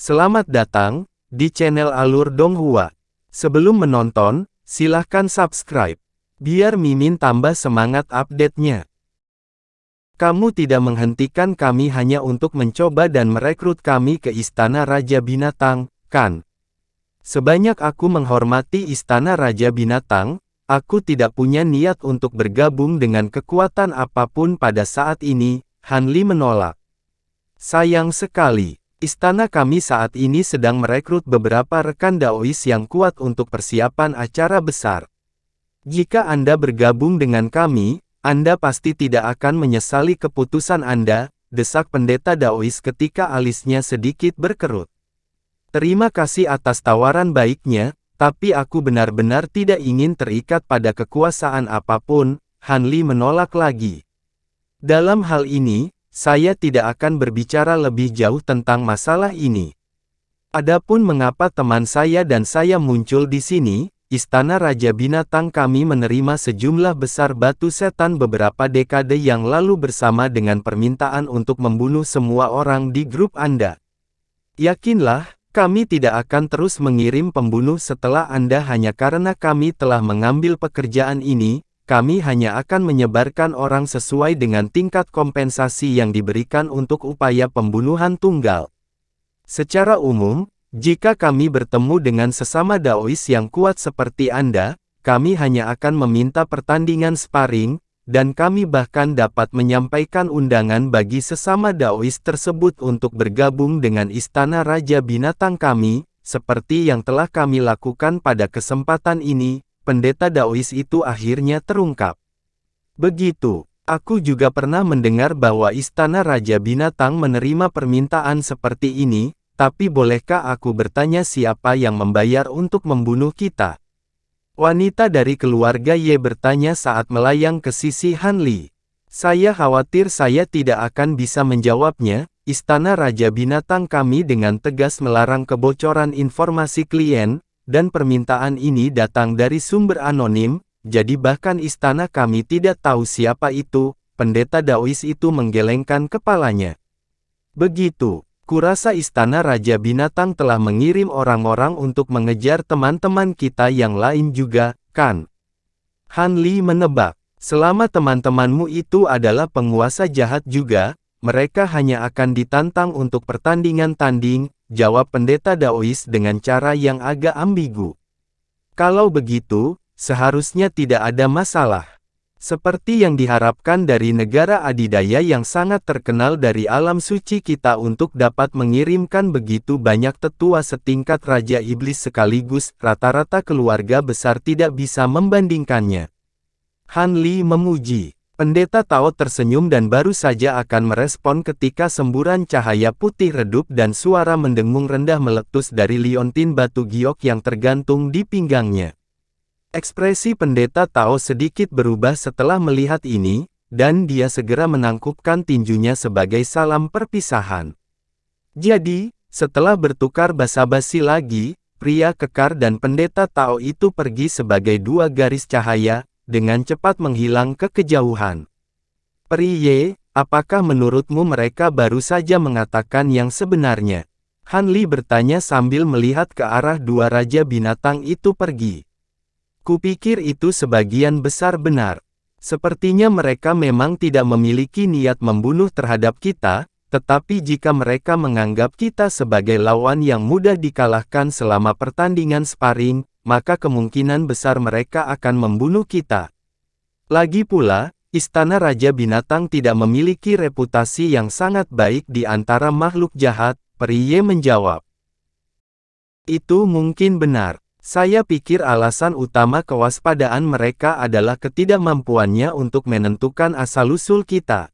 Selamat datang di channel Alur Donghua. Sebelum menonton, silahkan subscribe, biar Mimin tambah semangat update-nya. Kamu tidak menghentikan kami hanya untuk mencoba dan merekrut kami ke Istana Raja Binatang, kan? Sebanyak aku menghormati Istana Raja Binatang, aku tidak punya niat untuk bergabung dengan kekuatan apapun pada saat ini. Han Li menolak. Sayang sekali. Istana kami saat ini sedang merekrut beberapa rekan Daois yang kuat untuk persiapan acara besar. Jika Anda bergabung dengan kami, Anda pasti tidak akan menyesali keputusan Anda, desak pendeta Daois ketika alisnya sedikit berkerut. Terima kasih atas tawaran baiknya, tapi aku benar-benar tidak ingin terikat pada kekuasaan apapun. Han Li menolak lagi. Dalam hal ini, saya tidak akan berbicara lebih jauh tentang masalah ini. Adapun mengapa teman saya dan saya muncul di sini, Istana Raja Binatang kami menerima sejumlah besar batu setan beberapa dekade yang lalu bersama dengan permintaan untuk membunuh semua orang di grup Anda. Yakinlah, kami tidak akan terus mengirim pembunuh setelah Anda hanya karena kami telah mengambil pekerjaan ini. Kami hanya akan menyebarkan orang sesuai dengan tingkat kompensasi yang diberikan untuk upaya pembunuhan tunggal. Secara umum, jika kami bertemu dengan sesama Daois yang kuat seperti Anda, kami hanya akan meminta pertandingan sparring, dan kami bahkan dapat menyampaikan undangan bagi sesama Daois tersebut untuk bergabung dengan Istana Raja Binatang kami, seperti yang telah kami lakukan pada kesempatan ini. Pendeta Daois itu akhirnya terungkap. Begitu, aku juga pernah mendengar bahwa Istana Raja Binatang menerima permintaan seperti ini, tapi bolehkah aku bertanya siapa yang membayar untuk membunuh kita? Wanita dari keluarga Ye bertanya saat melayang ke sisi Han Li. Saya khawatir saya tidak akan bisa menjawabnya. Istana Raja Binatang kami dengan tegas melarang kebocoran informasi klien, dan permintaan ini datang dari sumber anonim, jadi bahkan istana kami tidak tahu siapa itu. Pendeta Daois itu menggelengkan kepalanya. Begitu, kurasa Istana Raja Binatang telah mengirim orang-orang untuk mengejar teman-teman kita yang lain juga, kan? Han Li menebak, selama teman-temanmu itu adalah penguasa jahat juga, mereka hanya akan ditantang untuk pertandingan tanding. Jawab pendeta Daois dengan cara yang agak ambigu. Kalau begitu, seharusnya tidak ada masalah. Seperti yang diharapkan dari negara adidaya yang sangat terkenal dari alam suci kita untuk dapat mengirimkan begitu banyak tetua setingkat Raja Iblis sekaligus, rata-rata keluarga besar tidak bisa membandingkannya. Han Li memuji. Pendeta Tao tersenyum dan baru saja akan merespon ketika semburan cahaya putih redup dan suara mendengung rendah meletus dari liontin batu giok yang tergantung di pinggangnya. Ekspresi pendeta Tao sedikit berubah setelah melihat ini, dan dia segera menangkupkan tinjunya sebagai salam perpisahan. Jadi, setelah bertukar basa-basi lagi, pria kekar dan pendeta Tao itu pergi sebagai dua garis cahaya, dengan cepat menghilang ke kejauhan. Peri Ye, apakah menurutmu mereka baru saja mengatakan yang sebenarnya? Han Li bertanya sambil melihat ke arah dua raja binatang itu pergi. Kupikir itu sebagian besar benar. Sepertinya mereka memang tidak memiliki niat membunuh terhadap kita, tetapi jika mereka menganggap kita sebagai lawan yang mudah dikalahkan selama pertandingan sparring, maka kemungkinan besar mereka akan membunuh kita. Lagi pula, Istana Raja Binatang tidak memiliki reputasi yang sangat baik di antara makhluk jahat, Peri Ye menjawab. Itu mungkin benar. Saya pikir alasan utama kewaspadaan mereka adalah ketidakmampuannya untuk menentukan asal-usul kita.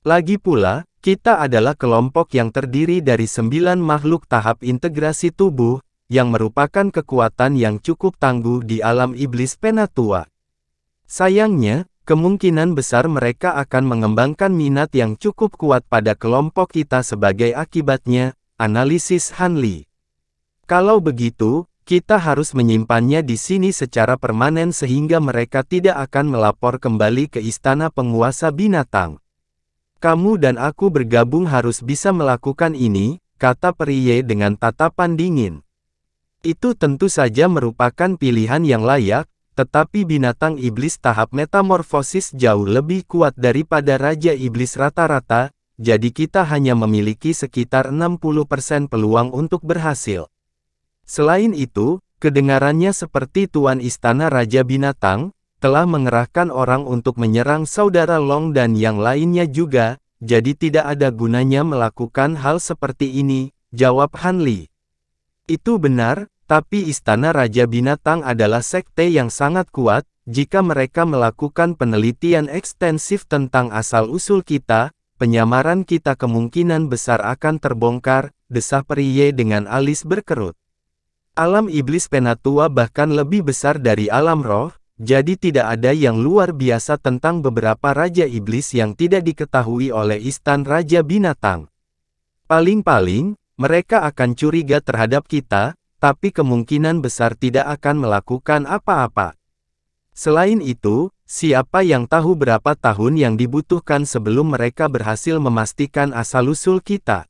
Lagi pula, kita adalah kelompok yang terdiri dari 9 makhluk tahap integrasi tubuh, yang merupakan kekuatan yang cukup tangguh di alam iblis penatua. Sayangnya, kemungkinan besar mereka akan mengembangkan minat yang cukup kuat pada kelompok kita sebagai akibatnya, analisis Han Li. Kalau begitu, kita harus menyimpannya di sini secara permanen sehingga mereka tidak akan melapor kembali ke istana penguasa binatang. Kamu dan aku bergabung harus bisa melakukan ini. kata peri dengan tatapan dingin. Itu tentu saja merupakan pilihan yang layak, tetapi binatang iblis tahap metamorfosis jauh lebih kuat daripada Raja Iblis rata-rata, jadi kita hanya memiliki sekitar 60% peluang untuk berhasil. Selain itu, kedengarannya seperti Tuan Istana Raja Binatang, telah mengerahkan orang untuk menyerang Saudara Long dan yang lainnya juga, jadi tidak ada gunanya melakukan hal seperti ini, jawab Han Li. Itu benar. Tapi Istana Raja Binatang adalah sekte yang sangat kuat, jika mereka melakukan penelitian ekstensif tentang asal-usul kita, penyamaran kita kemungkinan besar akan terbongkar, desah peri dengan alis berkerut. Alam iblis penatua bahkan lebih besar dari alam roh, jadi tidak ada yang luar biasa tentang beberapa Raja Iblis yang tidak diketahui oleh Istana Raja Binatang. Paling-paling, mereka akan curiga terhadap kita, tapi kemungkinan besar tidak akan melakukan apa-apa. Selain itu, siapa yang tahu berapa tahun yang dibutuhkan sebelum mereka berhasil memastikan asal-usul kita.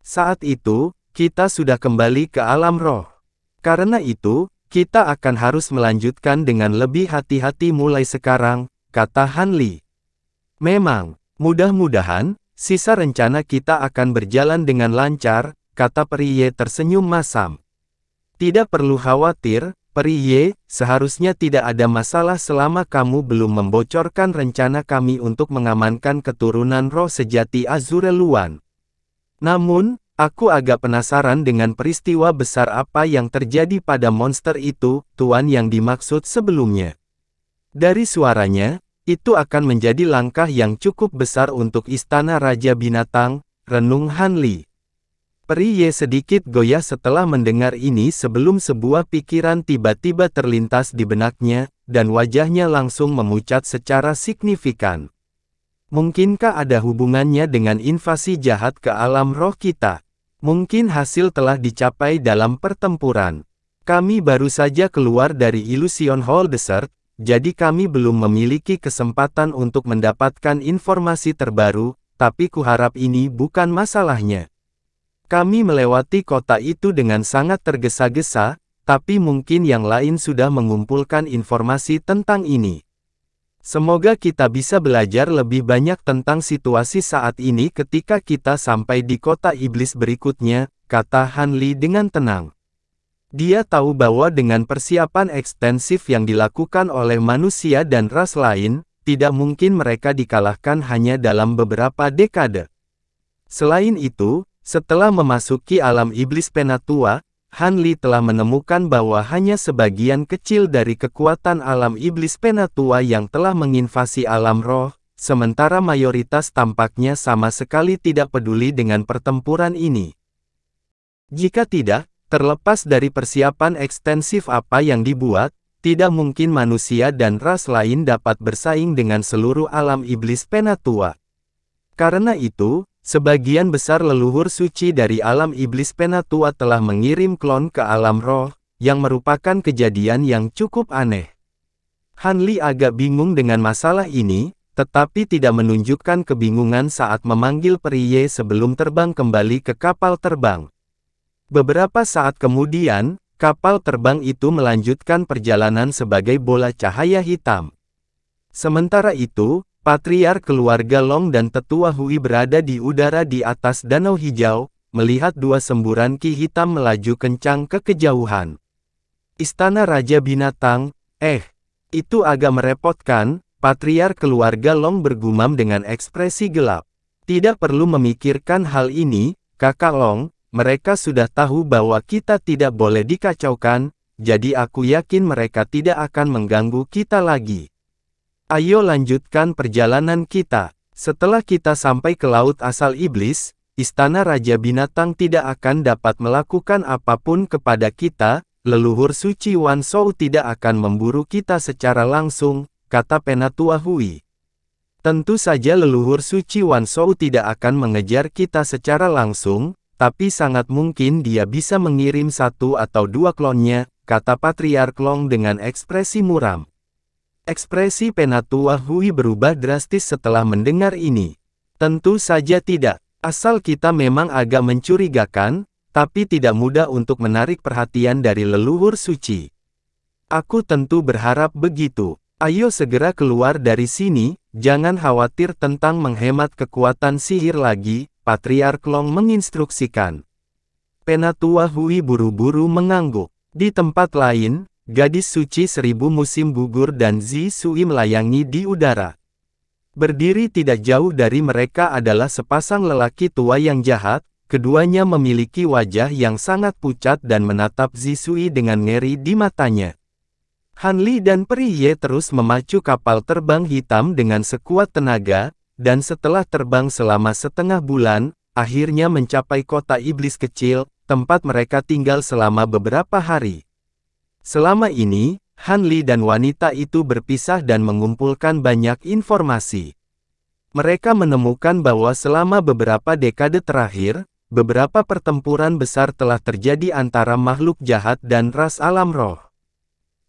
Saat itu, kita sudah kembali ke alam roh. Karena itu, kita akan harus melanjutkan dengan lebih hati-hati mulai sekarang, kata Han Li. Memang, mudah-mudahan, sisa rencana kita akan berjalan dengan lancar, kata peri tersenyum masam. Tidak perlu khawatir, peri, seharusnya tidak ada masalah selama kamu belum membocorkan rencana kami untuk mengamankan keturunan roh sejati Azureluan. Namun, aku agak penasaran dengan peristiwa besar apa yang terjadi pada monster itu, Tuan yang dimaksud sebelumnya. Dari suaranya, itu akan menjadi langkah yang cukup besar untuk Istana Raja Binatang, renung Han Li. Peri sedikit goyah setelah mendengar ini sebelum sebuah pikiran tiba-tiba terlintas di benaknya, dan wajahnya langsung memucat secara signifikan. Mungkinkah ada hubungannya dengan invasi jahat ke alam roh kita? Mungkin hasil telah dicapai dalam pertempuran. Kami baru saja keluar dari Illusion Hall Desert, jadi kami belum memiliki kesempatan untuk mendapatkan informasi terbaru, tapi kuharap ini bukan masalahnya. Kami melewati kota itu dengan sangat tergesa-gesa, tapi mungkin yang lain sudah mengumpulkan informasi tentang ini. Semoga kita bisa belajar lebih banyak tentang situasi saat ini ketika kita sampai di kota iblis berikutnya, kata Han Li dengan tenang. Dia tahu bahwa dengan persiapan ekstensif yang dilakukan oleh manusia dan ras lain, tidak mungkin mereka dikalahkan hanya dalam beberapa dekade. Selain itu, setelah memasuki alam iblis penatua, Han Li telah menemukan bahwa hanya sebagian kecil dari kekuatan alam iblis penatua yang telah menginvasi alam roh, sementara mayoritas tampaknya sama sekali tidak peduli dengan pertempuran ini. Jika tidak, terlepas dari persiapan ekstensif apa yang dibuat, tidak mungkin manusia dan ras lain dapat bersaing dengan seluruh alam iblis penatua. Karena itu, sebagian besar leluhur suci dari alam iblis penatua telah mengirim klon ke alam roh, yang merupakan kejadian yang cukup aneh. Han Li agak bingung dengan masalah ini, tetapi tidak menunjukkan kebingungan saat memanggil peri sebelum terbang kembali ke kapal terbang. Beberapa saat kemudian, kapal terbang itu melanjutkan perjalanan sebagai bola cahaya hitam. Sementara itu, Patriark keluarga Long dan Tetua Hui berada di udara di atas danau hijau, melihat dua semburan ki hitam melaju kencang ke kejauhan. Istana Raja Binatang, itu agak merepotkan, Patriark keluarga Long bergumam dengan ekspresi gelap. Tidak perlu memikirkan hal ini, Kakak Long, mereka sudah tahu bahwa kita tidak boleh dikacaukan, jadi aku yakin mereka tidak akan mengganggu kita lagi. Ayo lanjutkan perjalanan kita. Setelah kita sampai ke laut asal iblis, Istana Raja Binatang tidak akan dapat melakukan apapun kepada kita, leluhur suci Wan Shou tidak akan memburu kita secara langsung, kata Penatua Hui. Tentu saja leluhur suci Wan Shou tidak akan mengejar kita secara langsung, tapi sangat mungkin dia bisa mengirim satu atau dua klonnya, kata Patriark Long dengan ekspresi muram. Ekspresi Penatua Hui berubah drastis setelah mendengar ini. Tentu saja tidak. Asal kita memang agak mencurigakan, tapi tidak mudah untuk menarik perhatian dari leluhur suci. Aku tentu berharap begitu. Ayo segera keluar dari sini, jangan khawatir tentang menghemat kekuatan sihir lagi, Patriark Long menginstruksikan. Penatua Hui buru-buru mengangguk. Di tempat lain, gadis suci 1000 musim gugur dan Zi Sui melayangi di udara. Berdiri tidak jauh dari mereka adalah sepasang lelaki tua yang jahat, keduanya memiliki wajah yang sangat pucat dan menatap Zi Sui dengan ngeri di matanya. Han Li dan Peri Ye terus memacu kapal terbang hitam dengan sekuat tenaga, dan setelah terbang selama setengah bulan, akhirnya mencapai kota iblis kecil, tempat mereka tinggal selama beberapa hari. Selama ini, Han Li dan wanita itu berpisah dan mengumpulkan banyak informasi. Mereka menemukan bahwa selama beberapa dekade terakhir, beberapa pertempuran besar telah terjadi antara makhluk jahat dan ras alam roh.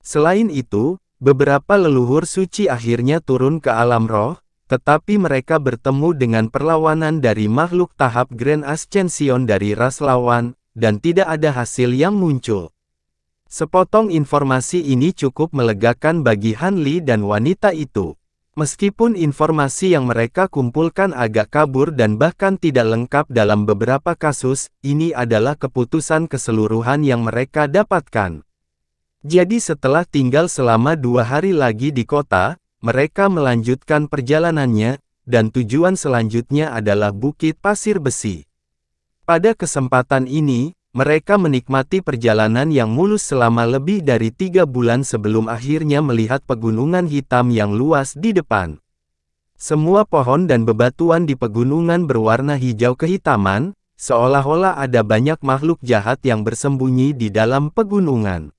Selain itu, beberapa leluhur suci akhirnya turun ke alam roh, tetapi mereka bertemu dengan perlawanan dari makhluk tahap Grand Ascension dari ras lawan, dan tidak ada hasil yang muncul. Sepotong informasi ini cukup melegakan bagi Han Li dan wanita itu. Meskipun informasi yang mereka kumpulkan agak kabur dan bahkan tidak lengkap dalam beberapa kasus, ini adalah keputusan keseluruhan yang mereka dapatkan. Jadi setelah tinggal selama 2 hari lagi di kota, mereka melanjutkan perjalanannya, dan tujuan selanjutnya adalah Bukit Pasir Besi. Pada kesempatan ini, mereka menikmati perjalanan yang mulus selama lebih dari 3 bulan sebelum akhirnya melihat pegunungan hitam yang luas di depan. Semua pohon dan bebatuan di pegunungan berwarna hijau kehitaman, seolah-olah ada banyak makhluk jahat yang bersembunyi di dalam pegunungan.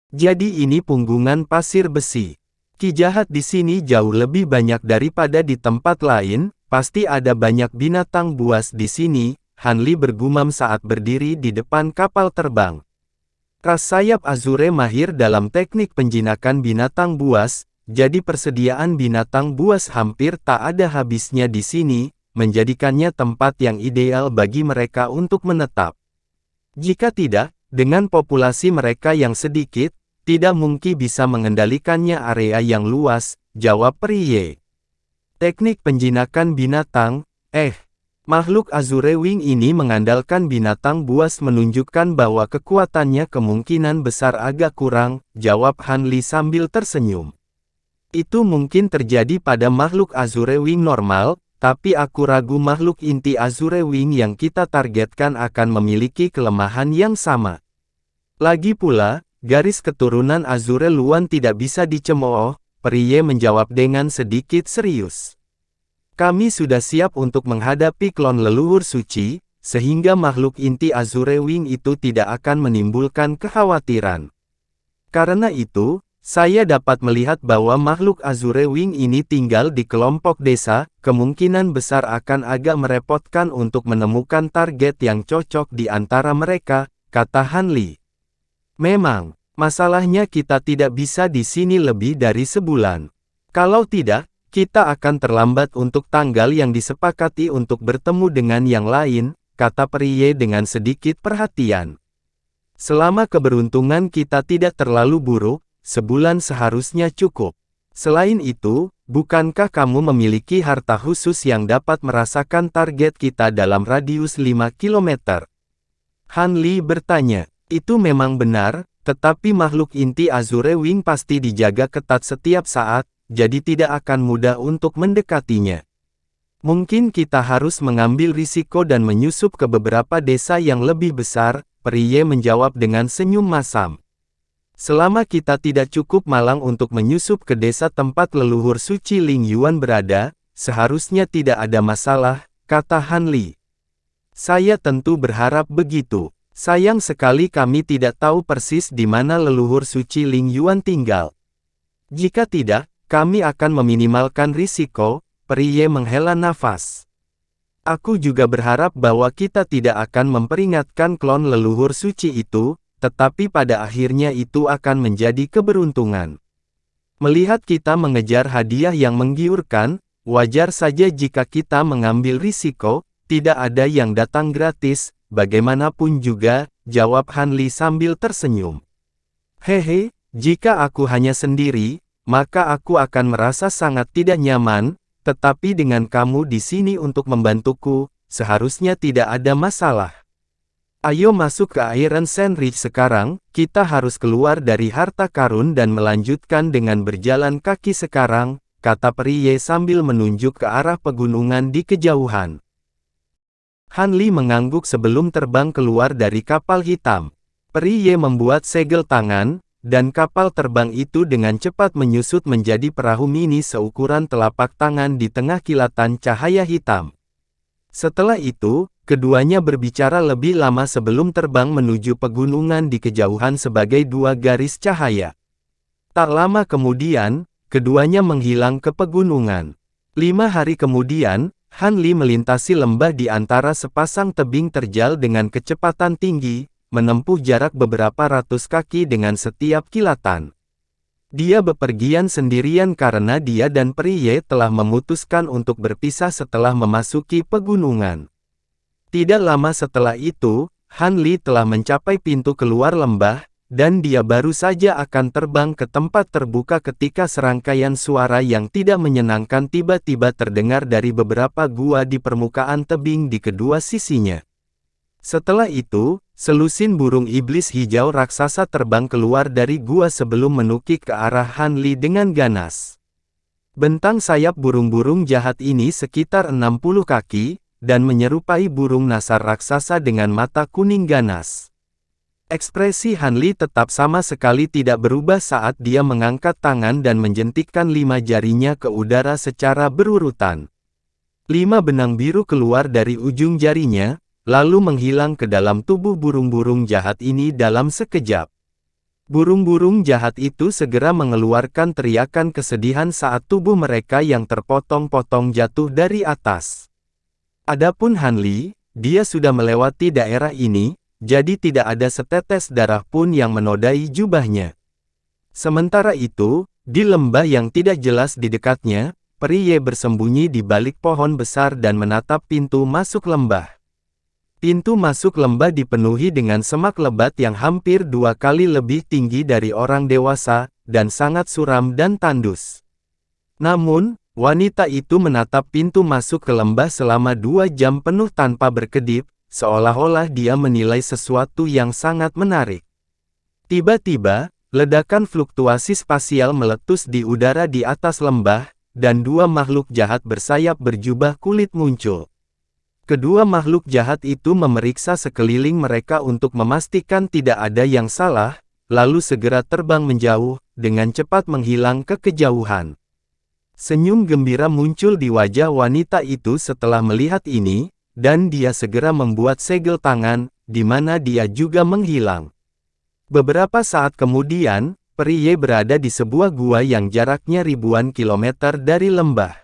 Jadi ini punggungan pasir besi. Ki jahat di sini jauh lebih banyak daripada di tempat lain, pasti ada banyak binatang buas di sini. Han Li bergumam saat berdiri di depan kapal terbang. Ras sayap Azure mahir dalam teknik penjinakan binatang buas, jadi persediaan binatang buas hampir tak ada habisnya di sini, menjadikannya tempat yang ideal bagi mereka untuk menetap. Jika tidak, dengan populasi mereka yang sedikit, tidak mungkin bisa mengendalikannya area yang luas, jawab Peri Ye. Teknik penjinakan binatang, makhluk Azure Wing ini mengandalkan binatang buas menunjukkan bahwa kekuatannya kemungkinan besar agak kurang, jawab Han Li sambil tersenyum. Itu mungkin terjadi pada makhluk Azure Wing normal, tapi aku ragu makhluk inti Azure Wing yang kita targetkan akan memiliki kelemahan yang sama. Lagi pula, garis keturunan Azure Luan tidak bisa dicemooh, Peri Ye menjawab dengan sedikit serius. Kami sudah siap untuk menghadapi klon leluhur suci, sehingga makhluk inti Azure Wing itu tidak akan menimbulkan kekhawatiran. Karena itu, saya dapat melihat bahwa makhluk Azure Wing ini tinggal di kelompok desa, kemungkinan besar akan agak merepotkan untuk menemukan target yang cocok di antara mereka, kata Han Li. Memang, masalahnya kita tidak bisa di sini lebih dari sebulan. Kalau tidak, kita akan terlambat untuk tanggal yang disepakati untuk bertemu dengan yang lain, kata Peri Ye dengan sedikit perhatian. Selama keberuntungan kita tidak terlalu buruk, sebulan seharusnya cukup. Selain itu, bukankah kamu memiliki harta khusus yang dapat merasakan target kita dalam radius 5 km? Han Li bertanya. Itu memang benar, tetapi makhluk inti Azure Wing pasti dijaga ketat setiap saat, jadi tidak akan mudah untuk mendekatinya. Mungkin kita harus mengambil risiko dan menyusup ke beberapa desa yang lebih besar, Peri Ye menjawab dengan senyum masam. Selama kita tidak cukup malang untuk menyusup ke desa tempat leluhur suci Ling Yuan berada, seharusnya tidak ada masalah, kata Han Li. Saya tentu berharap begitu. Sayang sekali kami tidak tahu persis di mana leluhur suci Ling Yuan tinggal. Jika tidak, kami akan meminimalkan risiko, Peri Ye menghela nafas. Aku juga berharap bahwa kita tidak akan memperingatkan klon leluhur suci itu, tetapi pada akhirnya itu akan menjadi keberuntungan. Melihat kita mengejar hadiah yang menggiurkan, wajar saja jika kita mengambil risiko, tidak ada yang datang gratis, bagaimanapun juga, jawab Han Li sambil tersenyum. Hehe, jika aku hanya sendiri, maka aku akan merasa sangat tidak nyaman, tetapi dengan kamu di sini untuk membantuku, seharusnya tidak ada masalah. Ayo masuk ke Iron Sand Ridge sekarang, kita harus keluar dari harta karun dan melanjutkan dengan berjalan kaki sekarang, kata peri Ye sambil menunjuk ke arah pegunungan di kejauhan. Han Li mengangguk sebelum terbang keluar dari kapal hitam. Peri Ye membuat segel tangan, dan kapal terbang itu dengan cepat menyusut menjadi perahu mini seukuran telapak tangan di tengah kilatan cahaya hitam. Setelah itu, keduanya berbicara lebih lama sebelum terbang menuju pegunungan di kejauhan sebagai dua garis cahaya. Tak lama kemudian, keduanya menghilang ke pegunungan. 5 hari kemudian, Han Li melintasi lembah di antara sepasang tebing terjal dengan kecepatan tinggi, menempuh jarak beberapa ratus kaki dengan setiap kilatan. Dia bepergian sendirian karena dia dan peri Ye telah memutuskan untuk berpisah setelah memasuki pegunungan. Tidak lama setelah itu, Han Li telah mencapai pintu keluar lembah, dan dia baru saja akan terbang ke tempat terbuka ketika serangkaian suara yang tidak menyenangkan tiba-tiba terdengar dari beberapa gua di permukaan tebing di kedua sisinya. Setelah itu, selusin burung iblis hijau raksasa terbang keluar dari gua sebelum menukik ke arah Han Li dengan ganas. Bentang sayap burung-burung jahat ini sekitar 60 kaki, dan menyerupai burung nasar raksasa dengan mata kuning ganas. Ekspresi Han Li tetap sama sekali tidak berubah saat dia mengangkat tangan dan menjentikkan 5 jarinya ke udara secara berurutan. 5 benang biru keluar dari ujung jarinya, lalu menghilang ke dalam tubuh burung-burung jahat ini dalam sekejap. Burung-burung jahat itu segera mengeluarkan teriakan kesedihan saat tubuh mereka yang terpotong-potong jatuh dari atas. Adapun Han Li, dia sudah melewati daerah ini, jadi tidak ada setetes darah pun yang menodai jubahnya. Sementara itu, di lembah yang tidak jelas di dekatnya, peri Ye bersembunyi di balik pohon besar dan menatap pintu masuk lembah. Pintu masuk lembah dipenuhi dengan semak lebat yang hampir 2 kali lebih tinggi dari orang dewasa, dan sangat suram dan tandus. Namun, wanita itu menatap pintu masuk ke lembah selama 2 jam penuh tanpa berkedip, seolah-olah dia menilai sesuatu yang sangat menarik. Tiba-tiba, ledakan fluktuasi spasial meletus di udara di atas lembah, dan 2 makhluk jahat bersayap berjubah kulit muncul. Kedua makhluk jahat itu memeriksa sekeliling mereka untuk memastikan tidak ada yang salah, lalu segera terbang menjauh, dengan cepat menghilang ke kejauhan. Senyum gembira muncul di wajah wanita itu setelah melihat ini, dan dia segera membuat segel tangan, di mana dia juga menghilang. Beberapa saat kemudian, peri Ye berada di sebuah gua yang jaraknya ribuan kilometer dari lembah.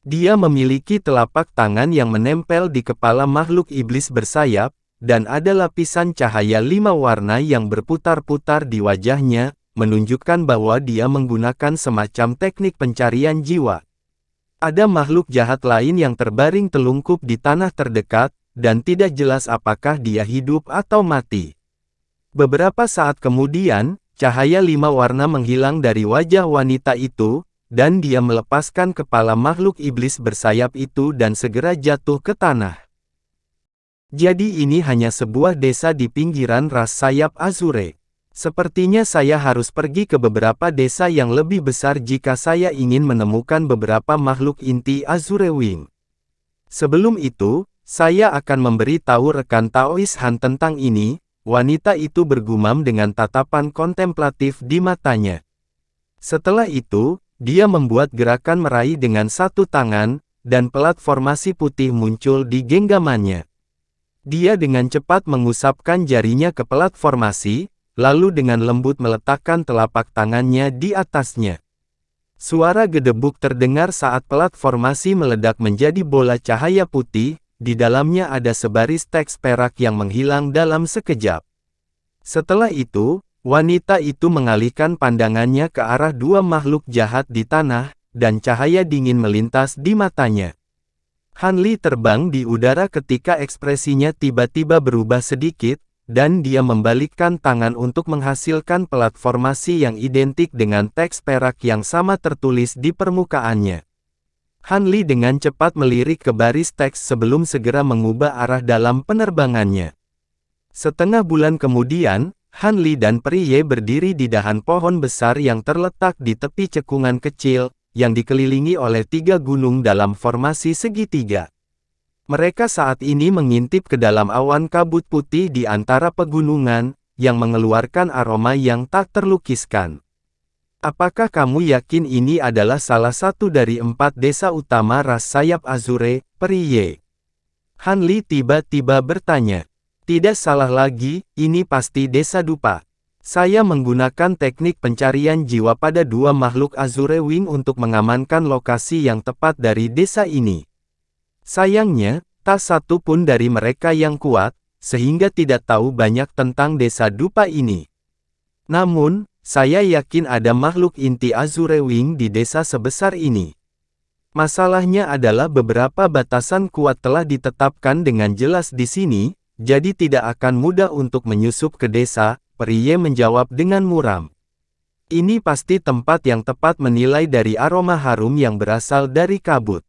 Dia memiliki telapak tangan yang menempel di kepala makhluk iblis bersayap, dan ada lapisan cahaya 5 warna yang berputar-putar di wajahnya, menunjukkan bahwa dia menggunakan semacam teknik pencarian jiwa. Ada makhluk jahat lain yang terbaring telungkup di tanah terdekat, dan tidak jelas apakah dia hidup atau mati. Beberapa saat kemudian, cahaya 5 warna menghilang dari wajah wanita itu, dan dia melepaskan kepala makhluk iblis bersayap itu dan segera jatuh ke tanah. Jadi ini hanya sebuah desa di pinggiran ras sayap Azure. Sepertinya saya harus pergi ke beberapa desa yang lebih besar jika saya ingin menemukan beberapa makhluk inti Azure Wing. Sebelum itu, saya akan memberi tahu rekan Taois Han tentang ini. Wanita itu bergumam dengan tatapan kontemplatif di matanya. Setelah itu, dia membuat gerakan meraih dengan satu tangan, dan pelat formasi putih muncul di genggamannya. Dia dengan cepat mengusapkan jarinya ke pelat formasi, lalu dengan lembut meletakkan telapak tangannya di atasnya. Suara gedebuk terdengar saat pelat formasi meledak menjadi bola cahaya putih, di dalamnya ada sebaris teks perak yang menghilang dalam sekejap. Setelah itu, wanita itu mengalihkan pandangannya ke arah 2 makhluk jahat di tanah, dan cahaya dingin melintas di matanya. Han Li terbang di udara ketika ekspresinya tiba-tiba berubah sedikit, dan dia membalikkan tangan untuk menghasilkan platformasi yang identik dengan teks perak yang sama tertulis di permukaannya. Han Li dengan cepat melirik ke baris teks sebelum segera mengubah arah dalam penerbangannya. Setengah bulan kemudian, Han Li dan Peri Ye berdiri di dahan pohon besar yang terletak di tepi cekungan kecil, yang dikelilingi oleh 3 gunung dalam formasi segitiga. Mereka saat ini mengintip ke dalam awan kabut putih di antara pegunungan, yang mengeluarkan aroma yang tak terlukiskan. Apakah kamu yakin ini adalah salah satu dari 4 desa utama ras sayap Azure, Peri Ye? Han Li tiba-tiba bertanya. Tidak salah lagi, ini pasti desa dupa. Saya menggunakan teknik pencarian jiwa pada 2 makhluk Azure Wing untuk mengamankan lokasi yang tepat dari desa ini. Sayangnya, tak satu pun dari mereka yang kuat, sehingga tidak tahu banyak tentang desa dupa ini. Namun, saya yakin ada makhluk inti Azure Wing di desa sebesar ini. Masalahnya adalah beberapa batasan kuat telah ditetapkan dengan jelas di sini, jadi tidak akan mudah untuk menyusup ke desa, Peri Ye menjawab dengan muram. Ini pasti tempat yang tepat menilai dari aroma harum yang berasal dari kabut.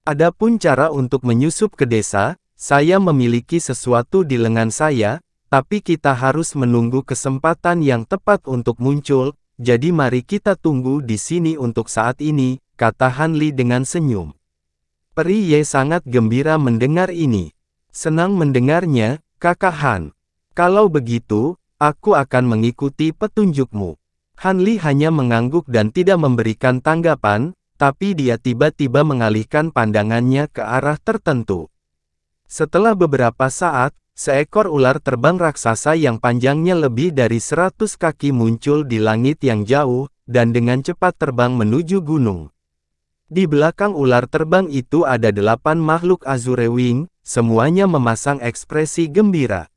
Adapun cara untuk menyusup ke desa, saya memiliki sesuatu di lengan saya, tapi kita harus menunggu kesempatan yang tepat untuk muncul, jadi mari kita tunggu di sini untuk saat ini, kata Han Li dengan senyum. Peri Ye sangat gembira mendengar ini. Senang mendengarnya, Kakak Han. Kalau begitu, aku akan mengikuti petunjukmu. Han Li hanya mengangguk dan tidak memberikan tanggapan, tapi dia tiba-tiba mengalihkan pandangannya ke arah tertentu. Setelah beberapa saat, seekor ular terbang raksasa yang panjangnya lebih dari 100 kaki muncul di langit yang jauh, dan dengan cepat terbang menuju gunung. Di belakang ular terbang itu ada 8 makhluk Azure Wing, semuanya memasang ekspresi gembira.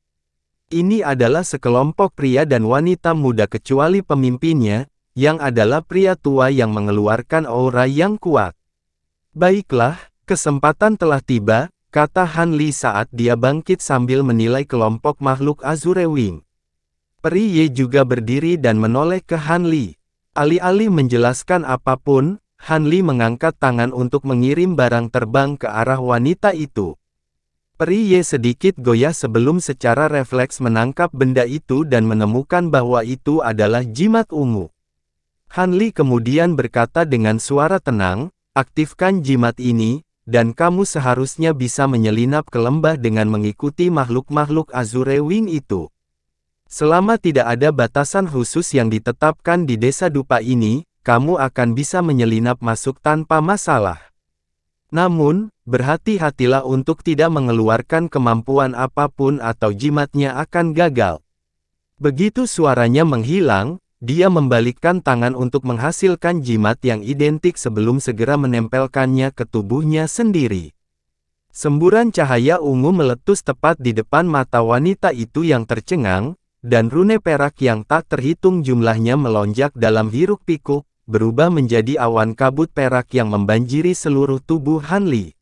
Ini adalah sekelompok pria dan wanita muda kecuali pemimpinnya, yang adalah pria tua yang mengeluarkan aura yang kuat. Baiklah, kesempatan telah tiba, kata Han Li saat dia bangkit sambil menilai kelompok makhluk Azure Wing. Peri Ye juga berdiri dan menoleh ke Han Li. Alih-alih menjelaskan apapun, Han Li mengangkat tangan untuk mengirim barang terbang ke arah wanita itu. Peri Ye sedikit goyah sebelum secara refleks menangkap benda itu dan menemukan bahwa itu adalah jimat ungu. Han Li kemudian berkata dengan suara tenang, aktifkan jimat ini, dan kamu seharusnya bisa menyelinap ke lembah dengan mengikuti makhluk-makhluk Azure Wing itu. Selama tidak ada batasan khusus yang ditetapkan di desa dupa ini, kamu akan bisa menyelinap masuk tanpa masalah. Namun, berhati-hatilah untuk tidak mengeluarkan kemampuan apapun atau jimatnya akan gagal. Begitu suaranya menghilang, dia membalikkan tangan untuk menghasilkan jimat yang identik sebelum segera menempelkannya ke tubuhnya sendiri. Semburan cahaya ungu meletus tepat di depan mata wanita itu yang tercengang, dan rune perak yang tak terhitung jumlahnya melonjak dalam hiruk pikuk, berubah menjadi awan kabut perak yang membanjiri seluruh tubuh Han Li.